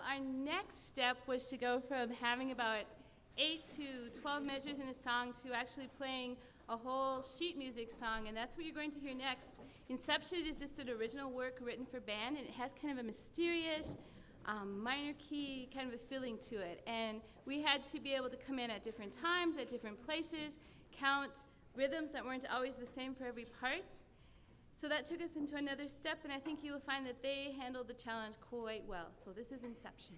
our next step was to go from having about 8 to 12 measures in a song to actually playing a whole sheet music song, and that's what you're going to hear next. Inception is just an original work written for band, and it has kind of a mysterious, minor key kind of a feeling to it. And we had to be able to come in at different times, at different places, count rhythms that weren't always the same for every part. So that took us into another step, and I think you will find that they handled the challenge quite well. So this is Inception.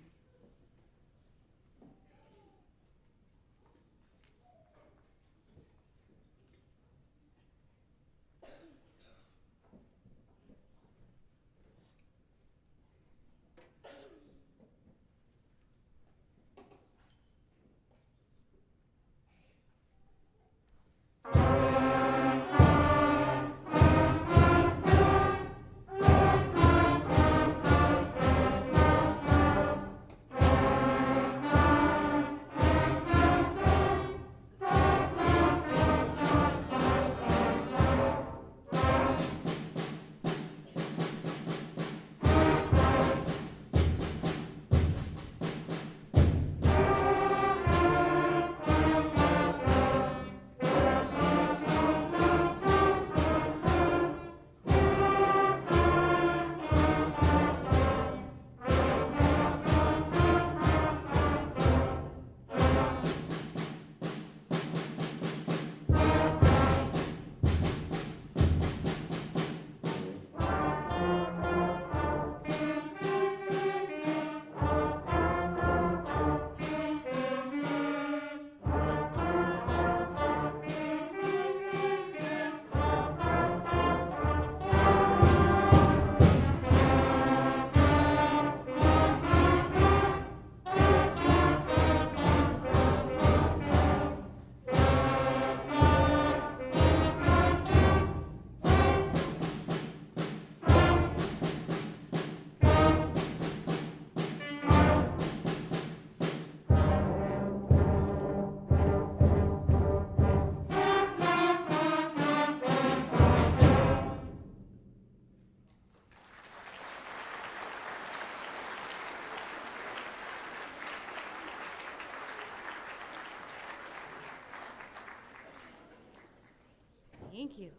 Thank you.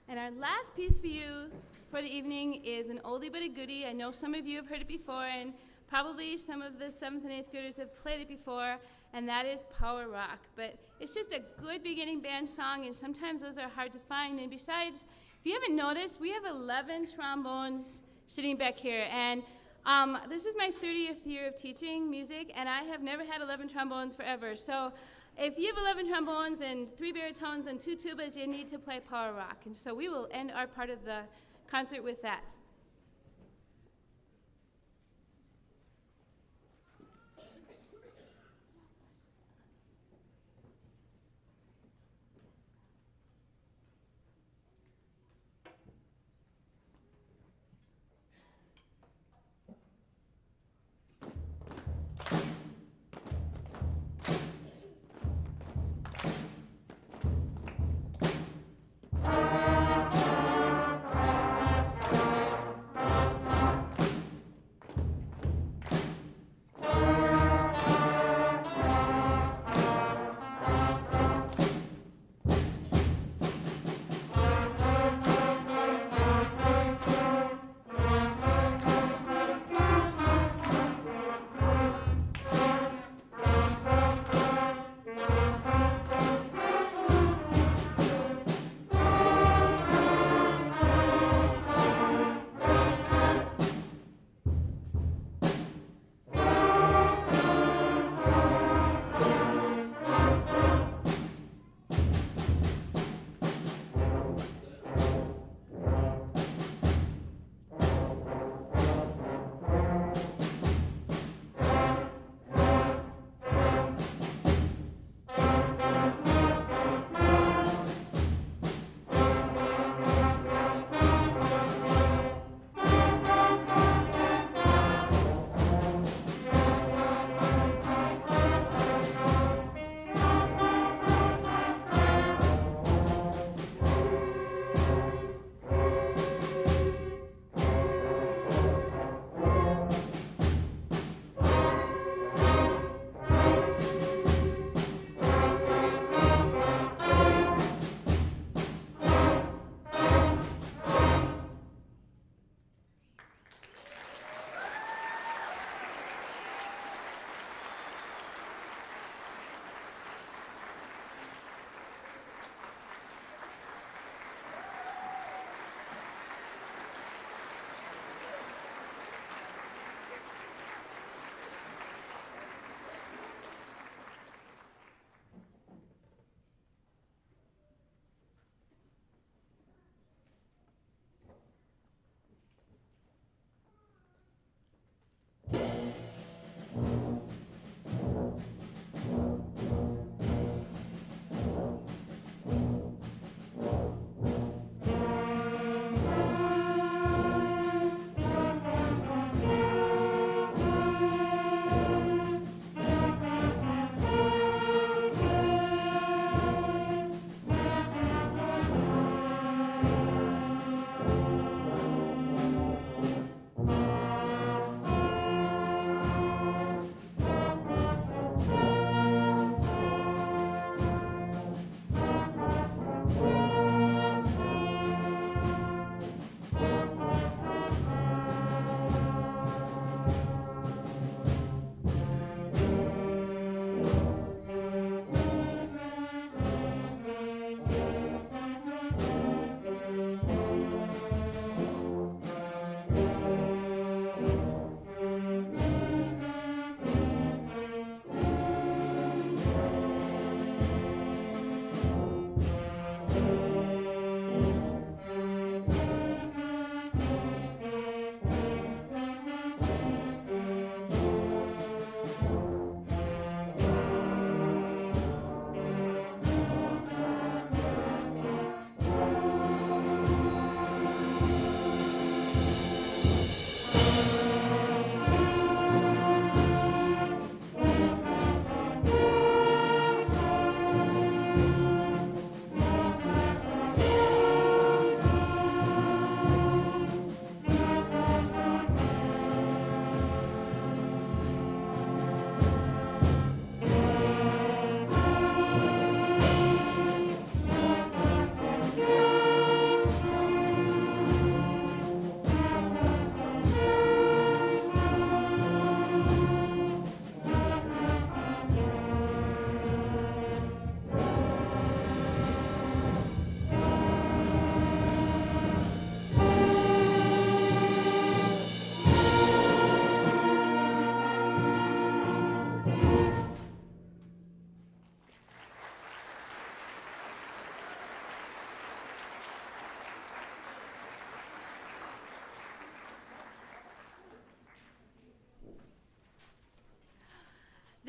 And our last piece for you for the evening is an oldie but a goodie. I know some of you have heard it before, and probably some of the 7th and 8th graders have played it before, and that is Power Rock. But it's just a good beginning band song, and sometimes those are hard to find. And besides, if you haven't noticed, we have 11 trombones sitting back here. And this is my 30th year of teaching music, and I have never had 11 trombones forever. So if you have 11 trombones and 3 baritones and 2 tubas, you need to play Power Rock. And so we will end our part of the concert with that.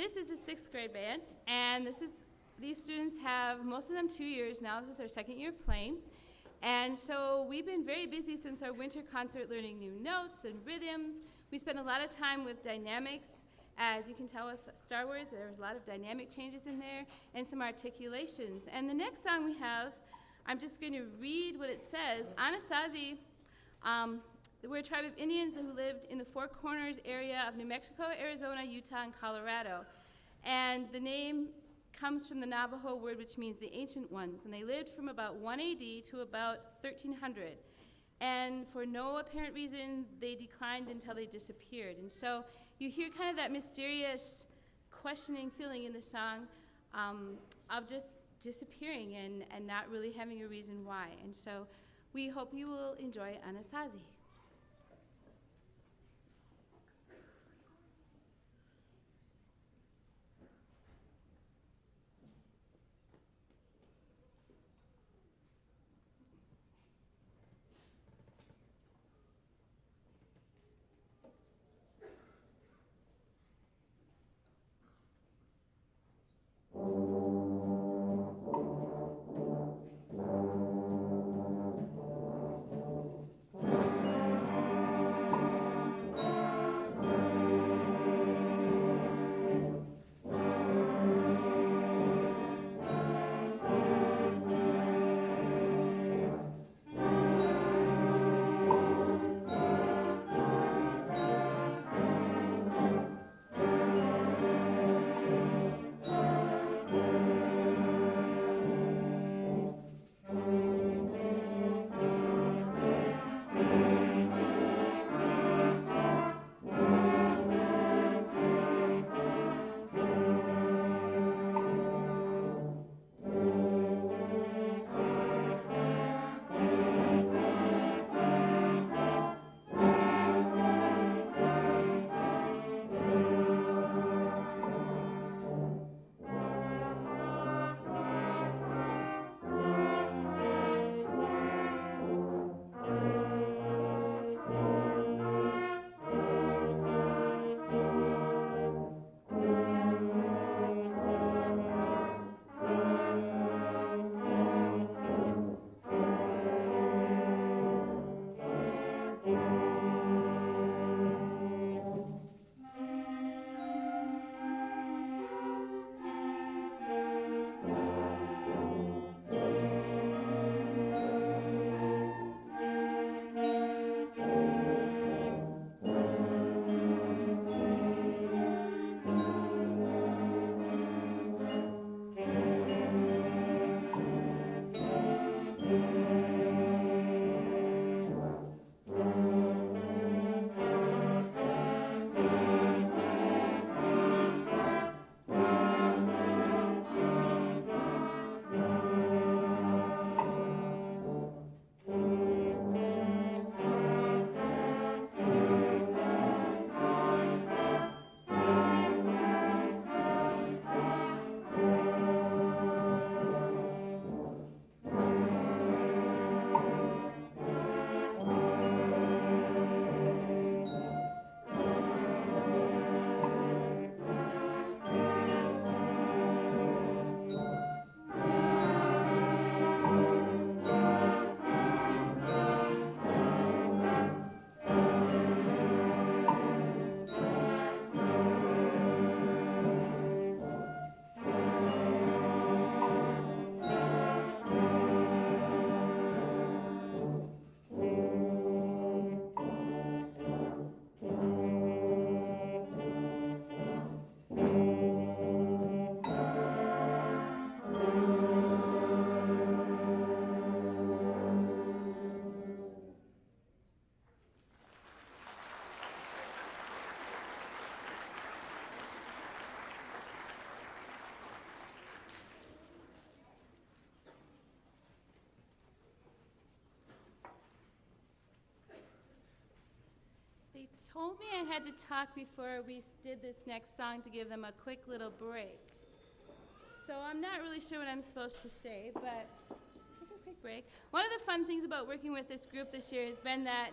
This is a sixth grade band, and these students have, most of them, 2 years now. This is their second year of playing. And so we've been very busy since our winter concert learning new notes and rhythms. We spent a lot of time with dynamics. As you can tell with Star Wars, there's a lot of dynamic changes in there and some articulations. And the next song we have, I'm just going to read what it says. Anasazi, we're a tribe of Indians who lived in the Four Corners area of New Mexico, Arizona, Utah, and Colorado. And the name comes from the Navajo word which means the ancient ones. And they lived from about 1 AD to about 1300. And for no apparent reason, they declined until they disappeared. And so you hear kind of that mysterious questioning feeling in the song of just disappearing and not really having a reason why. And so we hope you will enjoy Anasazi. They told me I had to talk before we did this next song to give them a quick little break. So I'm not really sure what I'm supposed to say, but take a quick break. One of the fun things about working with this group this year has been that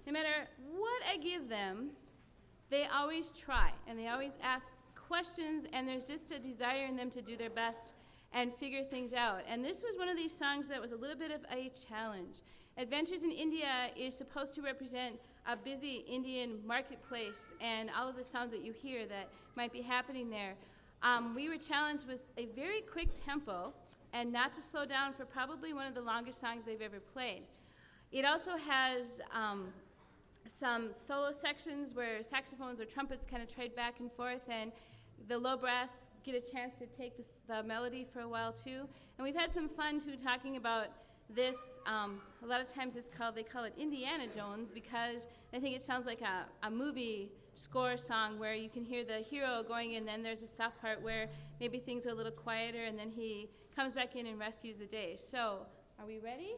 no matter what I give them, they always try, and they always ask questions, and there's just a desire in them to do their best and figure things out. And this was one of these songs that was a little bit of a challenge. Adventures in India is supposed to represent a busy Indian marketplace and all of the sounds that you hear that might be happening there. We were challenged with a very quick tempo and not to slow down for probably one of the longest songs they've ever played. It also has some solo sections where saxophones or trumpets kind of trade back and forth, and the low brass get a chance to take the melody for a while too. And we've had some fun too talking about this. A lot of times they call it Indiana Jones because I think it sounds like a movie score song where you can hear the hero going in, then there's a soft part where maybe things are a little quieter, and then he comes back in and rescues the day. So, are we ready?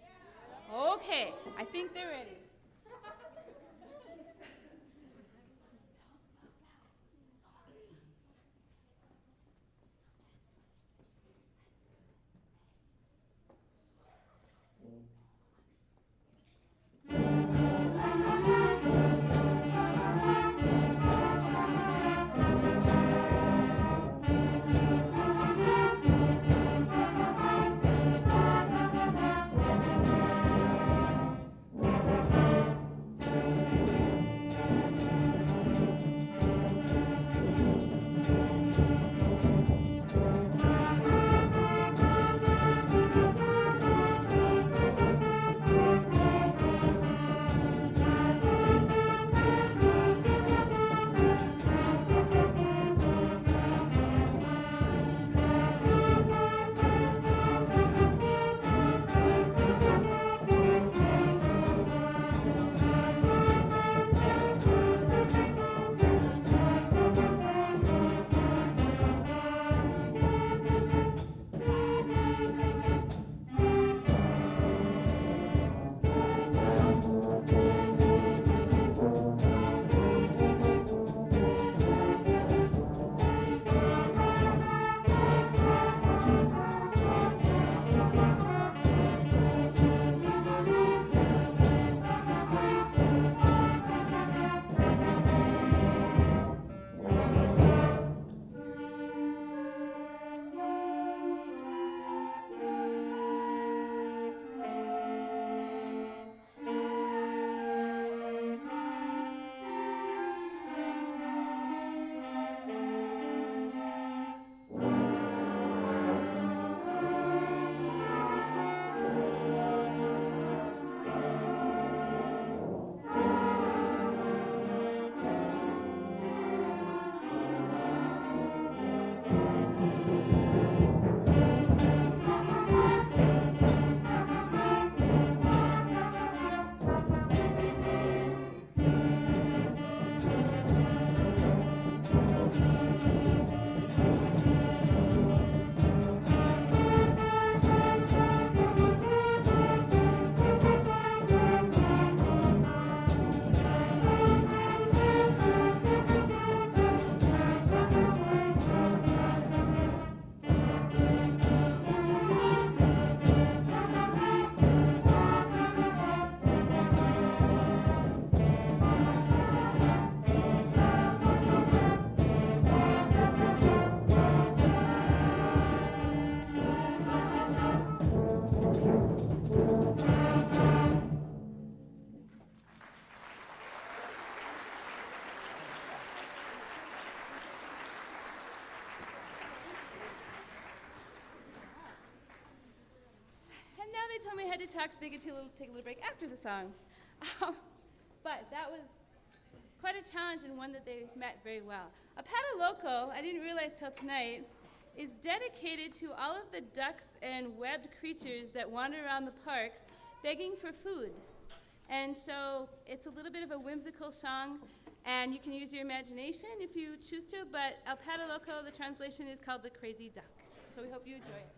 Yeah. Okay, I think they're ready. They told me I had to talk so they could take a little break after the song. But that was quite a challenge and one that they met very well. A Pata Loco, I didn't realize till tonight, is dedicated to all of the ducks and webbed creatures that wander around the parks begging for food. And so it's a little bit of a whimsical song, and you can use your imagination if you choose to, but El Pata Loco, the translation is called The Crazy Duck. So we hope you enjoy it.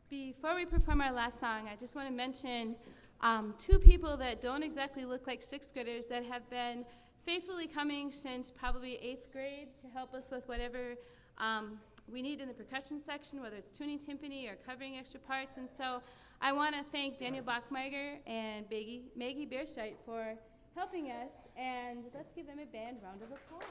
Before we perform our last song, I just want to mention two people that don't exactly look like sixth graders that have been faithfully coming since probably eighth grade to help us with whatever we need in the percussion section, whether it's tuning timpani or covering extra parts. And so I want to thank Daniel Bachmeiger and Maggie Beerscheit for helping us, and let's give them a band round of applause.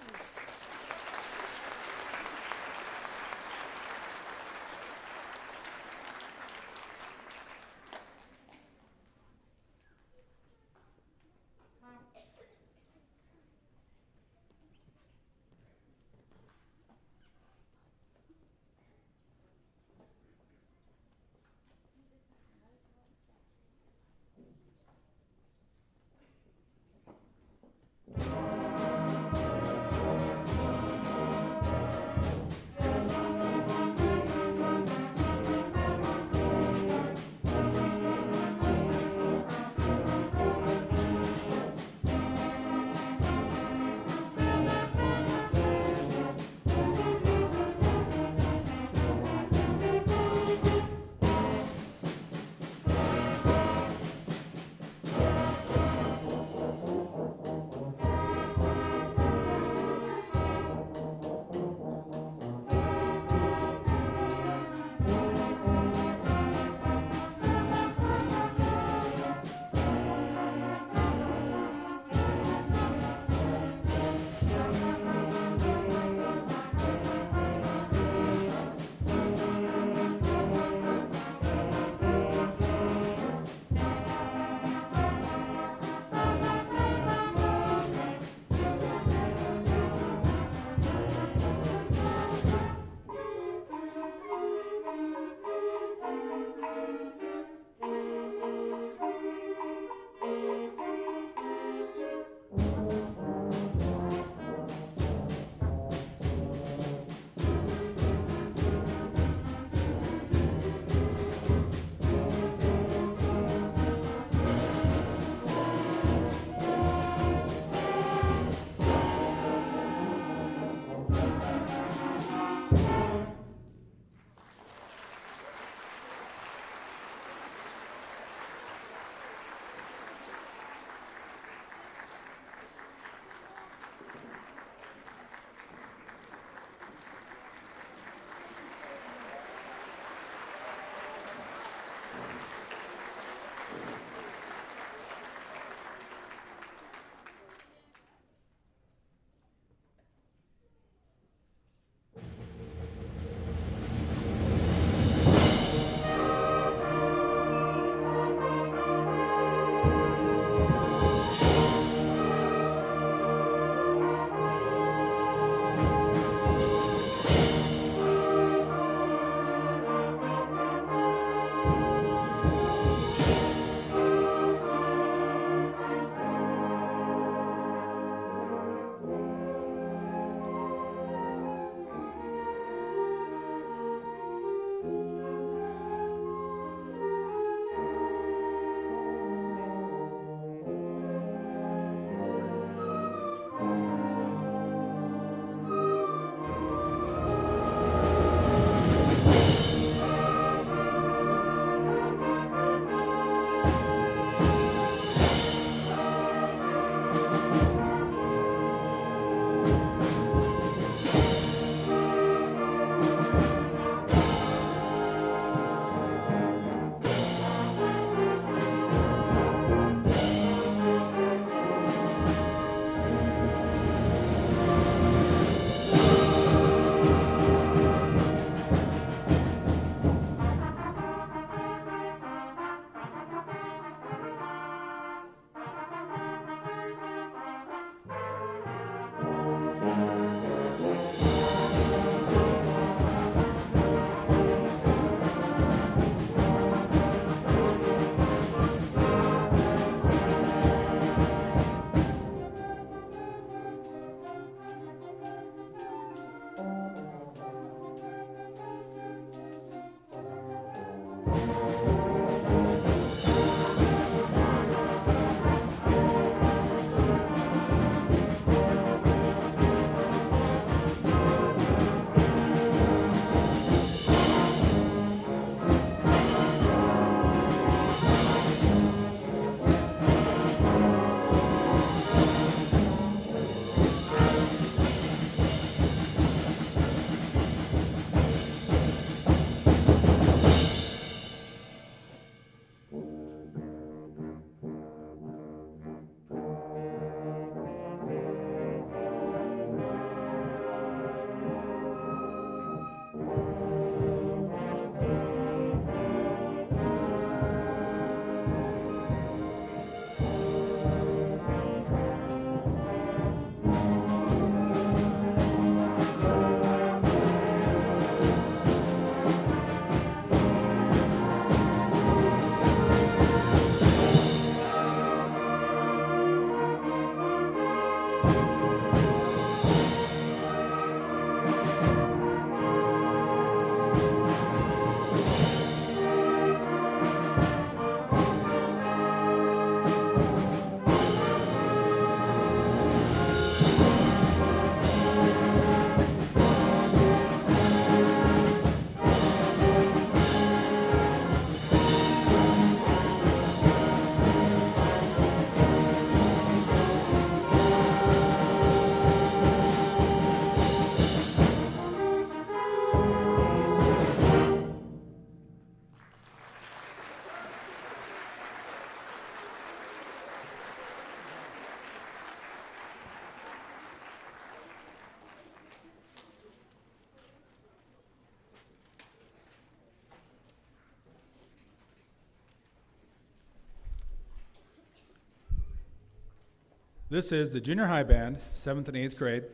This is the junior high band, 7th and 8th grade.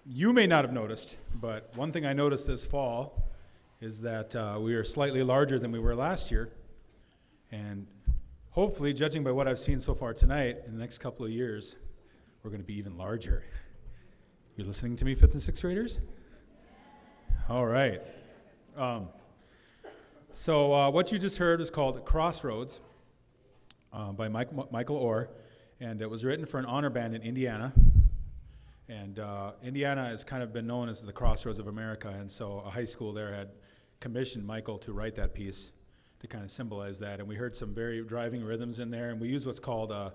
You may not have noticed, but one thing I noticed this fall is that we are slightly larger than we were last year. And hopefully, judging by what I've seen so far tonight, in the next couple of years, we're going to be even larger. You're listening to me, 5th and 6th graders? All right. So what you just heard was called Crossroads by Michael Orr, and it was written for an honor band in Indiana. And Indiana has kind of been known as the crossroads of America, and so a high school there had commissioned Michael to write that piece to kind of symbolize that. And we heard some very driving rhythms in there, and we use what's called a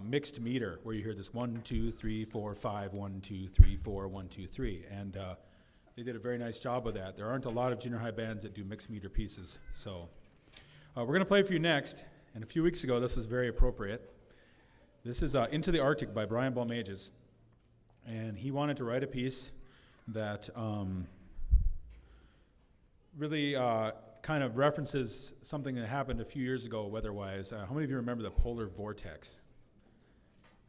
mixed meter, where you hear this 1, 2, 3, 4, 5, 1, 2, 3, 4, 1, 2, 3. And they did a very nice job of that. There aren't a lot of junior high bands that do mixed meter pieces. So we're going to play for you next. And a few weeks ago, this was very appropriate. This is Into the Arctic by Brian Balmages. And he wanted to write a piece that really kind of references something that happened a few years ago weather-wise. How many of you remember the polar vortex?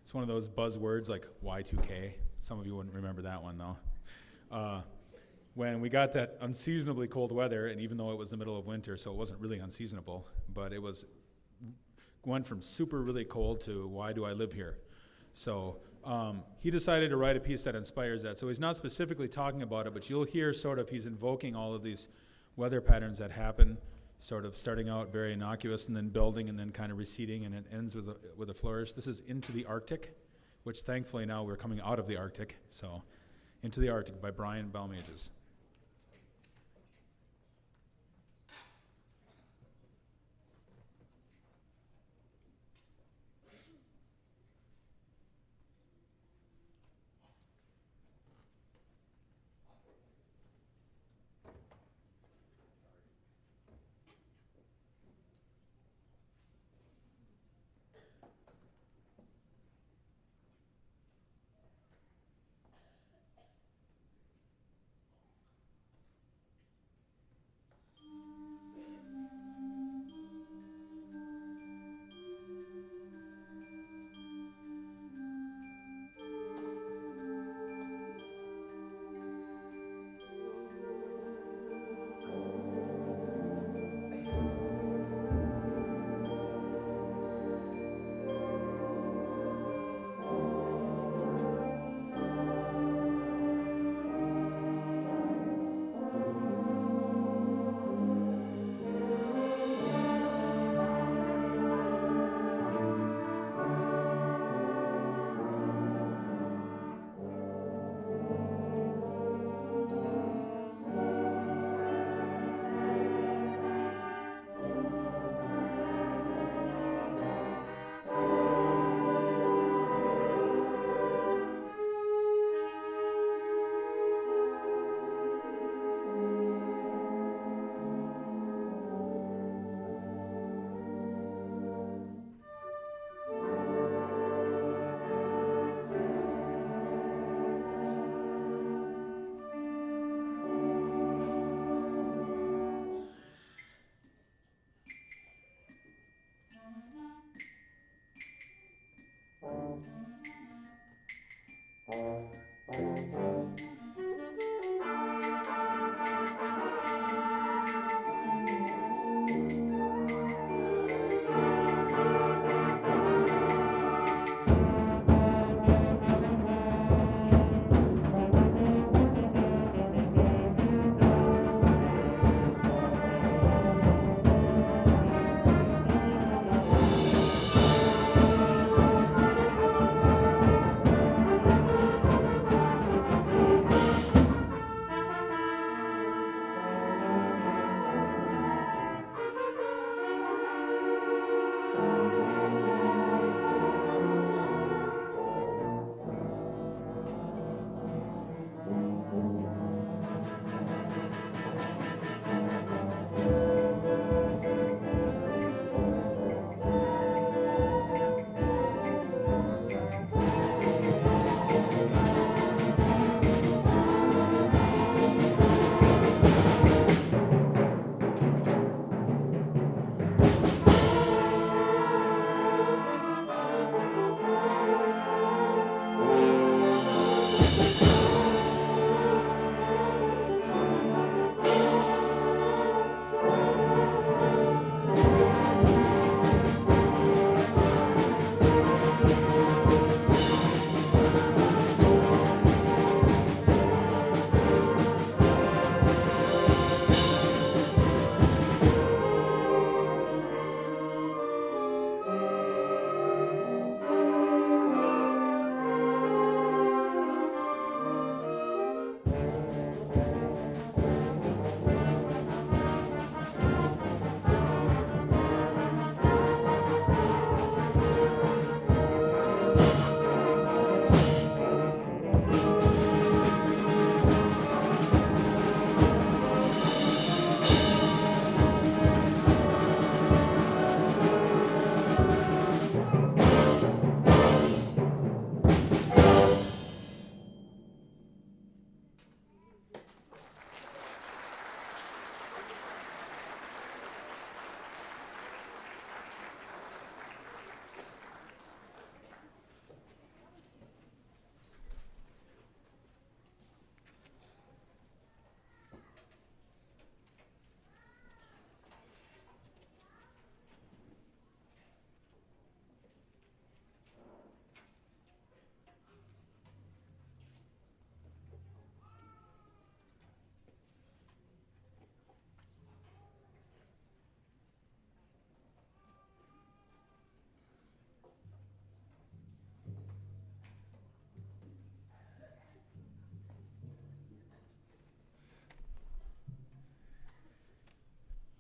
It's one of those buzzwords like Y2K. Some of you wouldn't remember that one, though. When we got that unseasonably cold weather, and even though it was the middle of winter, so it wasn't really unseasonable, but it went from super really cold to why do I live here? So he decided to write a piece that inspires that. So he's not specifically talking about it, but you'll hear sort of he's invoking all of these weather patterns that happen, sort of starting out very innocuous and then building and then kind of receding, and it ends with a flourish. This is Into the Arctic, which thankfully now we're coming out of the Arctic. So Into the Arctic by Brian Balmages.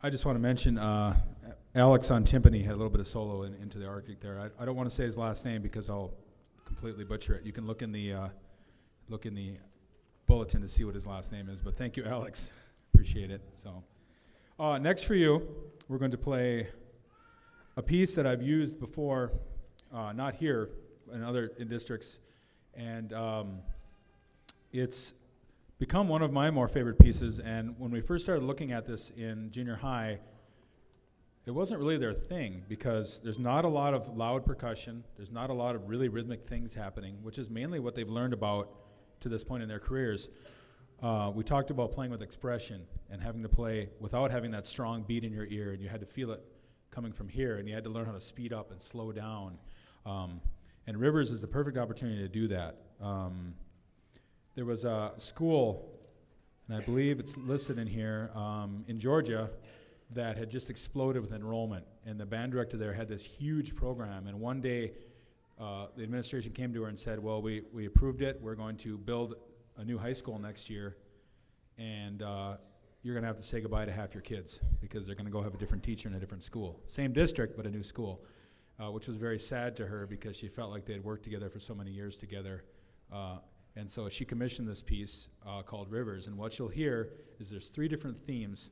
I just want to mention Alex on timpani had a little bit of solo into the Arctic there. I don't want to say his last name because I'll completely butcher it. You can look in the bulletin to see what his last name is. But thank you, Alex. Appreciate it. So next for you, we're going to play a piece that I've used before, not here, in districts, and it's become one of my more favorite pieces. And when we first started looking at this in junior high, it wasn't really their thing because there's not a lot of loud percussion. There's not a lot of really rhythmic things happening, which is mainly what they've learned about to this point in their careers. We talked about playing with expression and having to play without having that strong beat in your ear, and you had to feel it coming from here, and you had to learn how to speed up and slow down. And Rivers is the perfect opportunity to do that. There was a school, and I believe it's listed in here, in Georgia, that had just exploded with enrollment. And the band director there had this huge program. And one day, the administration came to her and said, well, we approved it. We're going to build a new high school next year. And you're going to have to say goodbye to half your kids because they're going to go have a different teacher in a different school. Same district, but a new school, which was very sad to her because she felt like they had worked together for so many years together. And so she commissioned this piece called Rivers. And what you'll hear is there's 3 different themes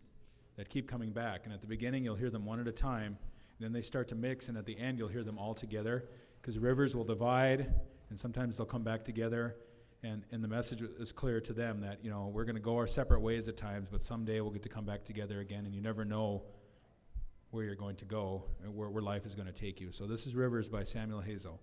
that keep coming back. And at the beginning, you'll hear them one at a time. And then they start to mix. And at the end, you'll hear them all together. Because rivers will divide. And sometimes they'll come back together. And the message is clear to them that, you know, we're going to go our separate ways at times. But someday we'll get to come back together again. And you never know where you're going to go and where life is going to take you. So this is Rivers by Samuel Hazel.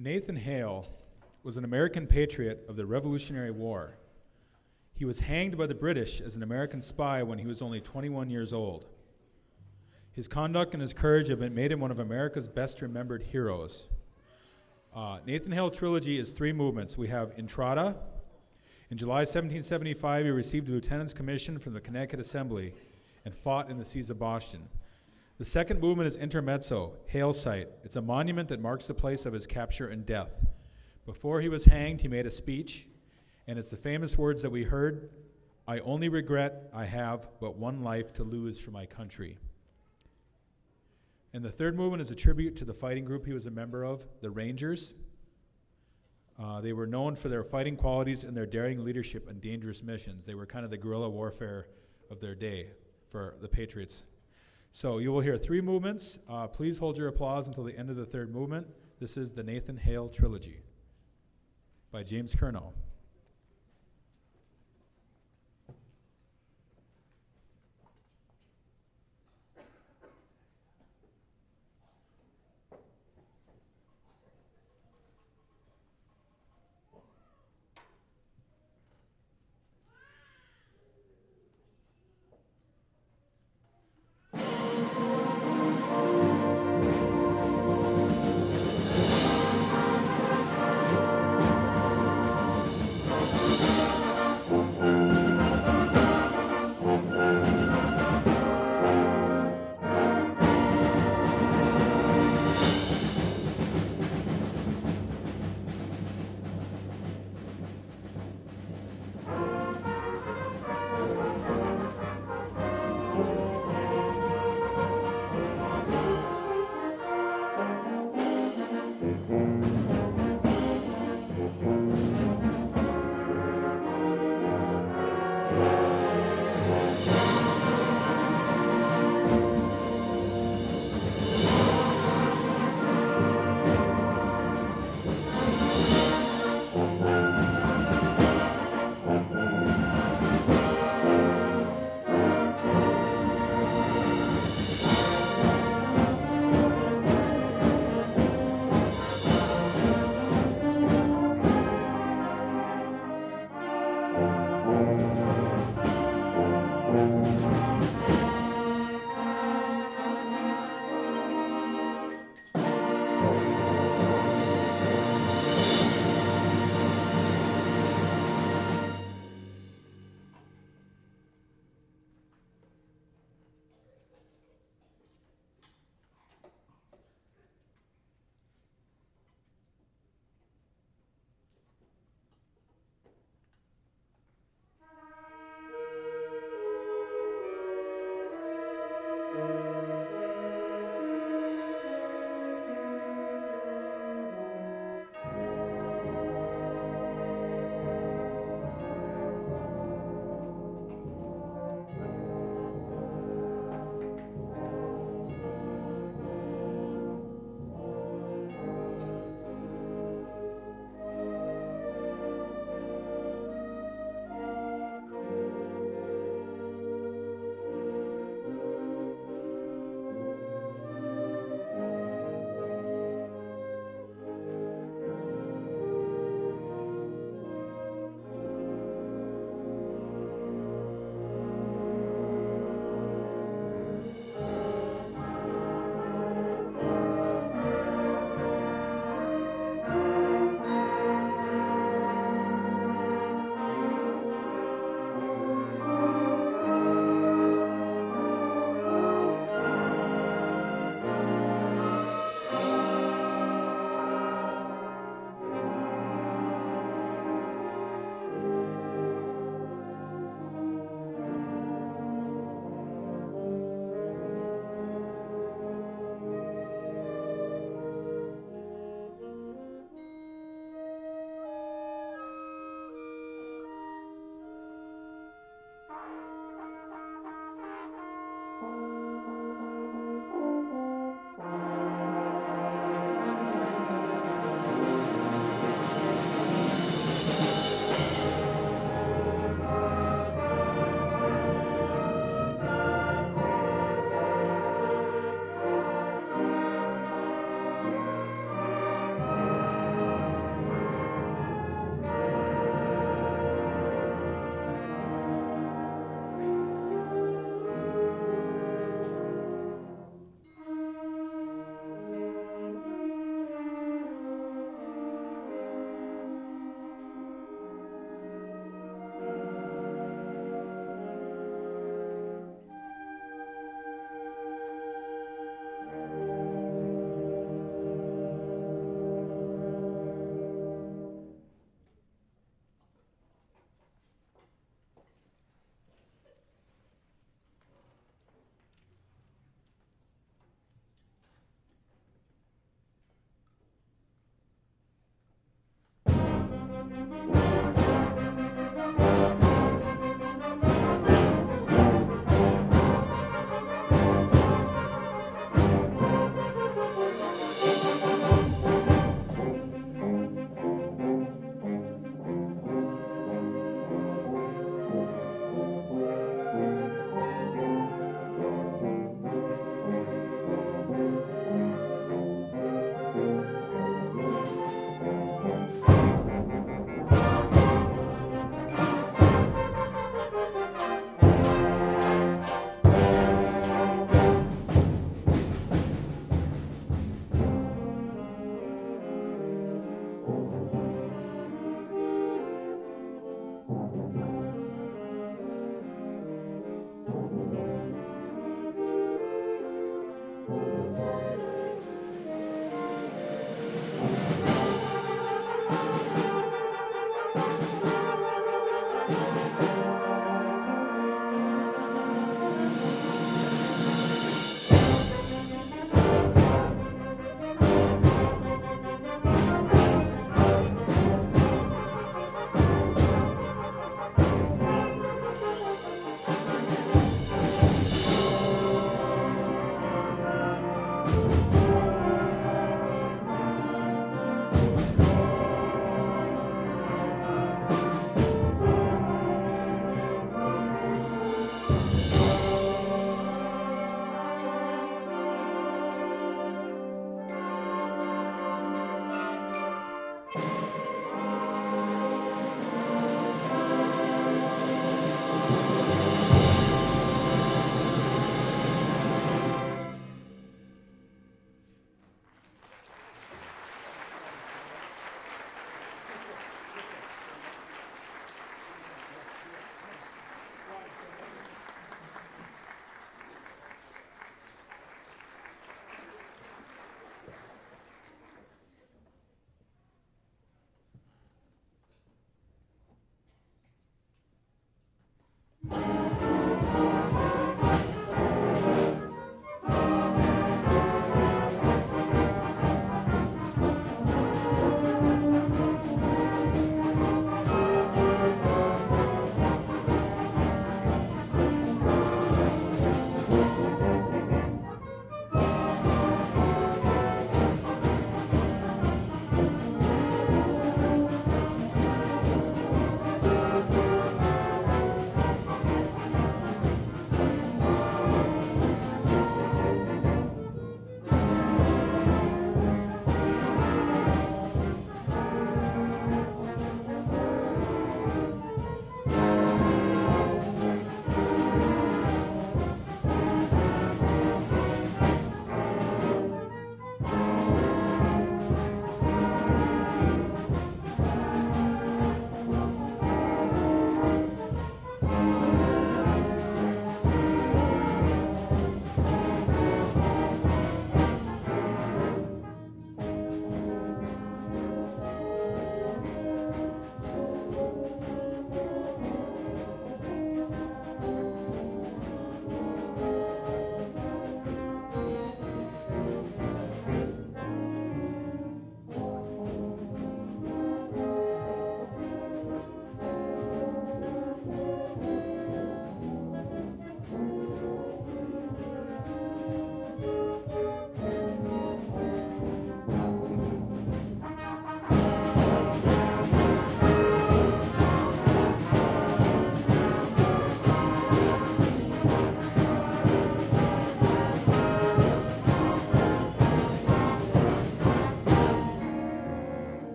Nathan Hale was an American patriot of the Revolutionary War. He was hanged by the British as an American spy when he was only 21 years old. His conduct and his courage have made him one of America's best remembered heroes. Nathan Hale Trilogy is 3 movements. We have Entrada. In July 1775, he received a lieutenant's commission from the Connecticut Assembly and fought in the siege of Boston. The second movement is Intermezzo, Hale's Site. It's a monument that marks the place of his capture and death. Before he was hanged, he made a speech, and it's the famous words that we heard, "I only regret I have but one life to lose for my country." And the third movement is a tribute to the fighting group he was a member of, the Rangers. They were known for their fighting qualities and their daring leadership on dangerous missions. They were kind of the guerrilla warfare of their day for the Patriots. So you will hear 3 movements. Please hold your applause until the end of the third movement. This is the Nathan Hale Trilogy by James Curnow.